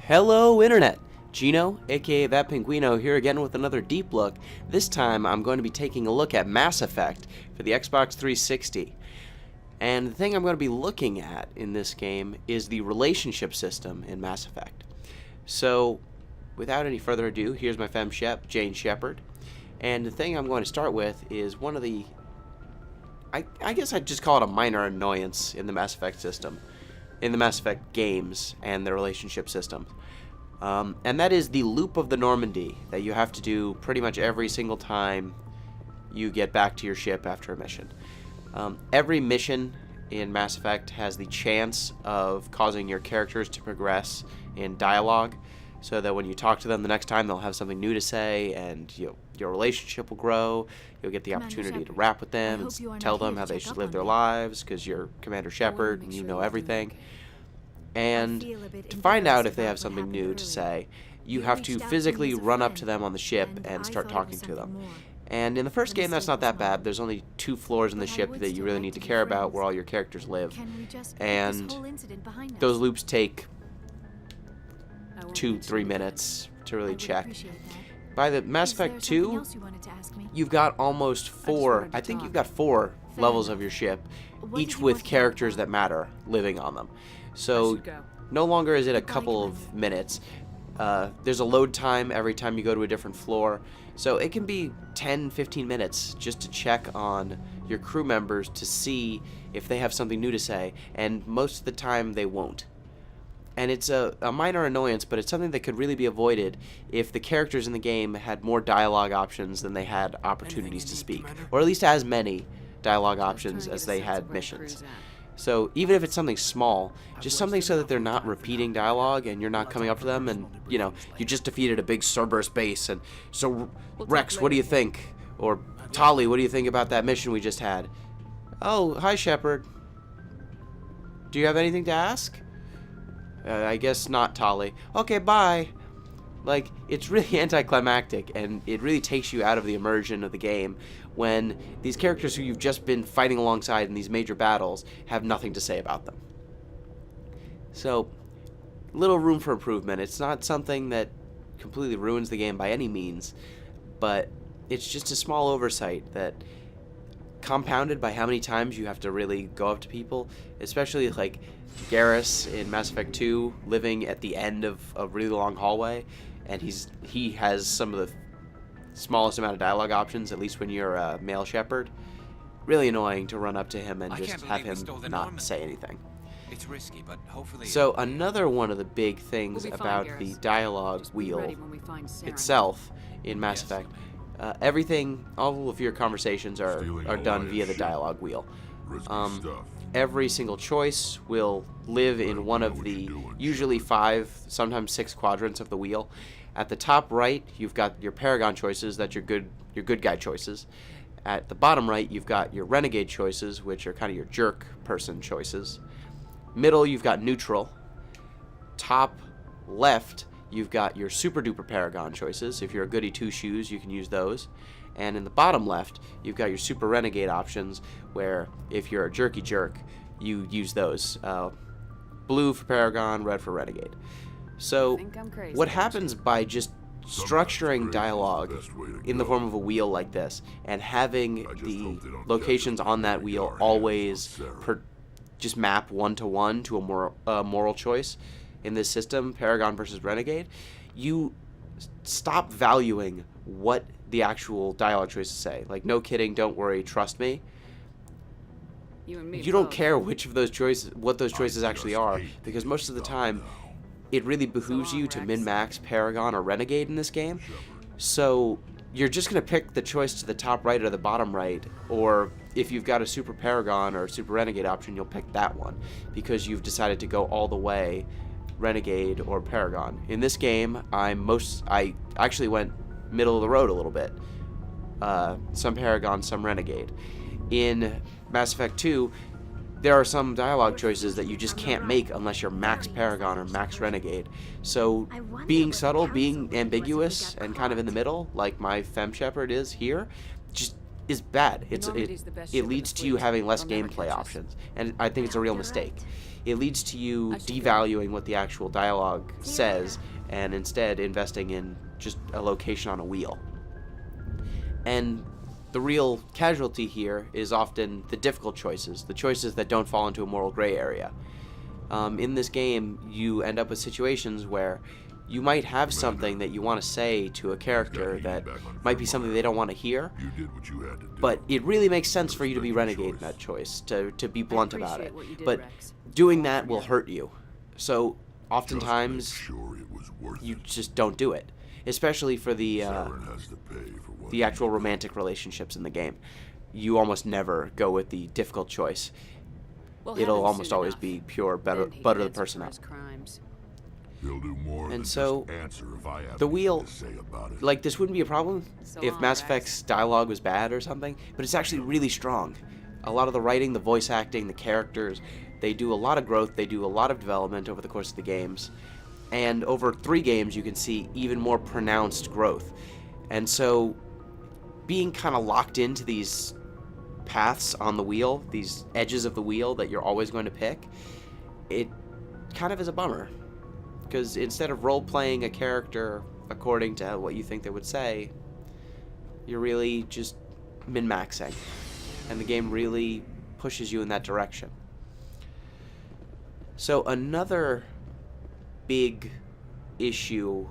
Hello Internet! Gino, aka That Pinguino, here again with another deep look. This time I'm going to be taking a look at Mass Effect for the Xbox 360. And the thing I'm going to be looking at in this game is the relationship system in Mass Effect. So, without any further ado, here's my femme shep, Jane Shepard. And the thing I'm going to start with is one of the... I guess I'd just call it a minor annoyance in the Mass Effect system. In the Mass Effect games and the relationship system. And that is the loop of the Normandy that you have to do pretty much every single time you get back to your ship after a mission. Every mission in Mass Effect has the chance of causing your characters to progress in dialogue, so that when you talk to them the next time, they'll have something new to say, and your relationship will grow. You'll get the opportunity to rap with them and tell them how they should live their lives, because you're Commander Shepard and you know everything. And to find out if they have something new to say, you have to physically run up to them on the ship and start talking to them. And in the first game, that's not that bad. There's only 2 floors in the ship that you really need to care about, where all your characters live. And those loops take 2-3 minutes to really check. By the Mass Effect 2, you've got almost 4, I think you've got 4 levels of your ship, each with characters that matter living on them. So no longer is it a couple of minutes. There's a load time every time you go to a different floor. So it can be 10-15 minutes just to check on your crew members to see if they have something new to say, and most of the time they won't. And it's a minor annoyance, but it's something that could really be avoided if the characters in the game had more dialogue options than they had opportunities to speak, or at least as many dialogue options as they had missions. So even if it's something small, just something so that they're not repeating dialogue and you're not coming up to them and, you know, you just defeated a big Cerberus base and, so Rex, what do you think? Or Tali, what do you think about that mission we just had? Oh, hi Shepard. Do you have anything to ask? I guess not, Tali. Okay, bye. Like, it's really anticlimactic, and it really takes you out of the immersion of the game when these characters who you've just been fighting alongside in these major battles have nothing to say about them. So, little room for improvement. It's not something that completely ruins the game by any means, but it's just a small oversight that, compounded by how many times you have to really go up to people, especially like Garrus in Mass Effect 2 living at the end of a really long hallway, and he has some of the smallest amount of dialogue options, at least when you're a male Shepard. Really annoying to run up to him and just have him not say anything. It's risky, but hopefully. So another one of the big things about the dialogue wheel itself in Mass Effect, everything, all of your conversations are done via the dialogue wheel. Every single choice will live in one of the usually 5, sometimes 6 quadrants of the wheel. At the top right, you've got your Paragon choices, that's your good guy choices. At the bottom right, you've got your Renegade choices, which are kind of your jerk person choices. Middle, you've got neutral. Top left, you've got your super duper Paragon choices. If you're a goody 2-shoes, you can use those. And in the bottom left, you've got your super renegade options, where if you're a jerky jerk, you use those. Blue for Paragon, red for renegade. So what happens by just structuring dialogue in the form of a wheel like this, and having the locations on that wheel always just map 1-to-1 to a moral choice in this system, Paragon versus Renegade, you stop valuing what the actual dialogue choices say. Like, no kidding, don't worry, trust me. You don't care which of those choices, what those choices actually are, because most of the time, it really behooves you to min-max Paragon or Renegade in this game. So you're just going to pick the choice to the top right or the bottom right, or if you've got a Super Paragon or Super Renegade option, you'll pick that one, because you've decided to go all the way Renegade or Paragon. In this game, I actually went middle of the road a little bit. Some Paragon, some Renegade. In Mass Effect 2, there are some dialogue choices that you just can't make unless you're max Paragon or max Renegade. So being subtle, being ambiguous, and kind of in the middle, like my Femme Shepard is here, just is bad. It leads to you having less gameplay options, and I think it's a real mistake. it leads to you devaluing what the actual dialogue says and instead investing in just a location on a wheel. And the real casualty here is often the difficult choices, the choices that don't fall into a moral gray area. In this game, you end up with situations where you might have something that you want to say to a character that might be something they don't want to hear, but it really makes sense for you to be renegade in that choice, to be blunt about it. But doing that will hurt you. So oftentimes you just don't do it, especially for the actual romantic relationships in the game. You almost never go with the difficult choice. It'll almost always be pure butter the person up. And so, the wheel, like, this wouldn't be a problem if Mass Effect's dialogue was bad or something, but it's actually really strong. A lot of the writing, the voice acting, the characters, they do a lot of growth, they do a lot of development over the course of the games. And over 3 games, you can see even more pronounced growth. And so, being kind of locked into these paths on the wheel, these edges of the wheel that you're always going to pick, it kind of is a bummer. Because instead of role-playing a character according to what you think they would say, you're really just min-maxing. And the game really pushes you in that direction. So another big issue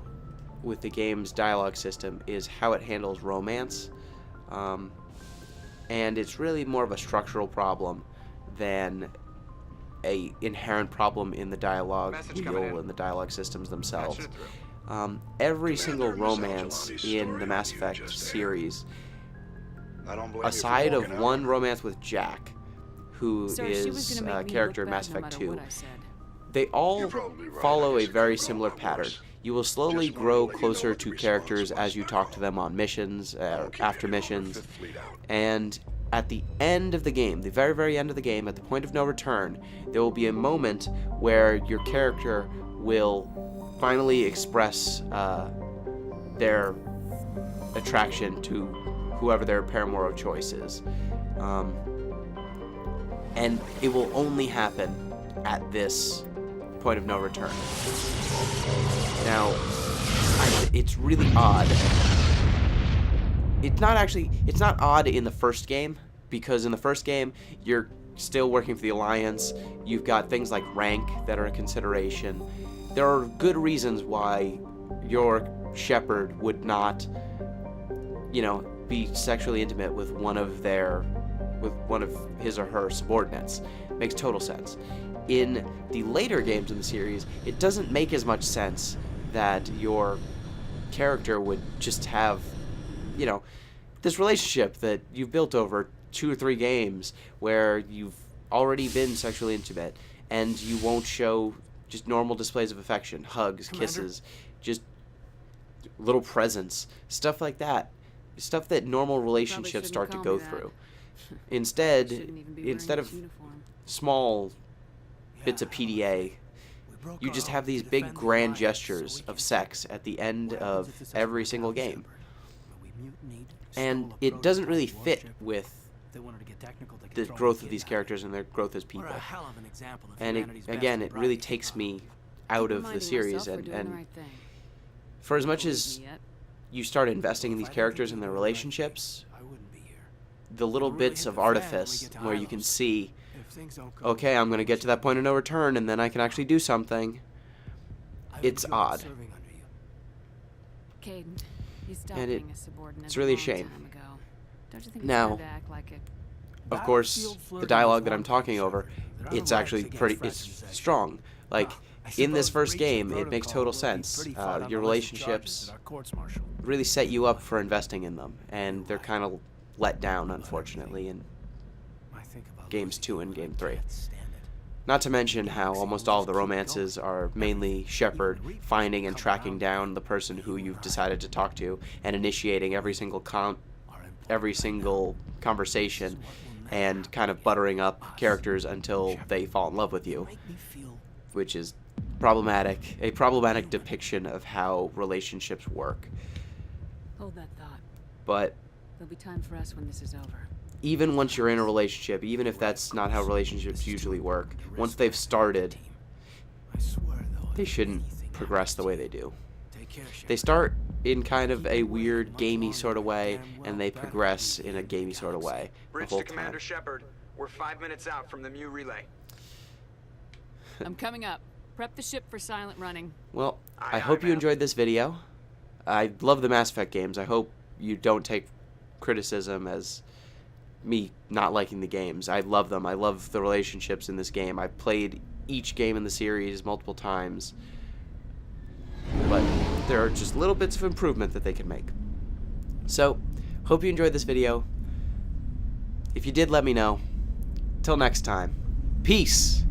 with the game's dialogue system is how it handles romance. And it's really more of a structural problem than a inherent problem in the dialogue wheel and the dialogue systems themselves. Every single romance in the Mass Effect series, aside of one romance with Jack, who is a character in Mass Effect 2, they all follow a very similar pattern. You will slowly grow closer to characters as you talk to them on missions, after missions, and at the end of the game, the very, very end of the game, at the point of no return, there will be a moment where your character will finally express their attraction to whoever their paramour of choice is. And it will only happen at this point of no return. Now, it's really odd. It's not odd in the first game, because in the first game, you're still working for the Alliance. You've got things like rank that are a consideration. There are good reasons why your Shepard would not, be sexually intimate with one of his or her subordinates. Makes total sense. In the later games in the series, it doesn't make as much sense that your character would just have, this relationship that you've built over 2 or 3 games where you've already been sexually intimate, and you won't show just normal displays of affection, hugs, kisses, just little presents, stuff like that. Stuff that normal relationships start to go through. Instead of small bits of PDA, you just have these big grand gestures of sex at the end of every single game. And it doesn't really fit with the growth of these characters and their growth as people. And it really takes me out of the series. And for as much as you start investing in these characters and their relationships, the little bits of artifice where you can see, okay, I'm going to get to that point of no return and then I can actually do something, it's odd. And it's really a shame. Now, of course, the dialogue that I'm talking over, it's actually it's strong. Like, in this first game, it makes total sense. Your relationships really set you up for investing in them, and they're kind of let down, unfortunately, in games 2 and game 3. Not to mention how almost all of the romances are mainly Shepard finding and tracking down the person who you've decided to talk to and initiating every single conversation and kind of buttering up characters until they fall in love with you, which is a problematic depiction of how relationships work. Hold that thought. But There'll be time for us when this is over. even once you're in a relationship, even if that's not how relationships usually work, once they've started, they shouldn't progress the way they do. They start in kind of a weird gamey sort of way, and they progress in a gamey sort of way the Bridge whole to Commander time. Shepard. We're 5 minutes out from the Mu relay. I'm coming up. Prep the ship for silent running. Well, I Aye, hope you ma'am. enjoyed this video. I love the Mass Effect games. I hope you don't take criticism as me not liking the games. I love them. I love the relationships in this game. I've played each game in the series multiple times. But there are just little bits of improvement that they can make. So, hope you enjoyed this video. If you did, let me know. Till next time, peace!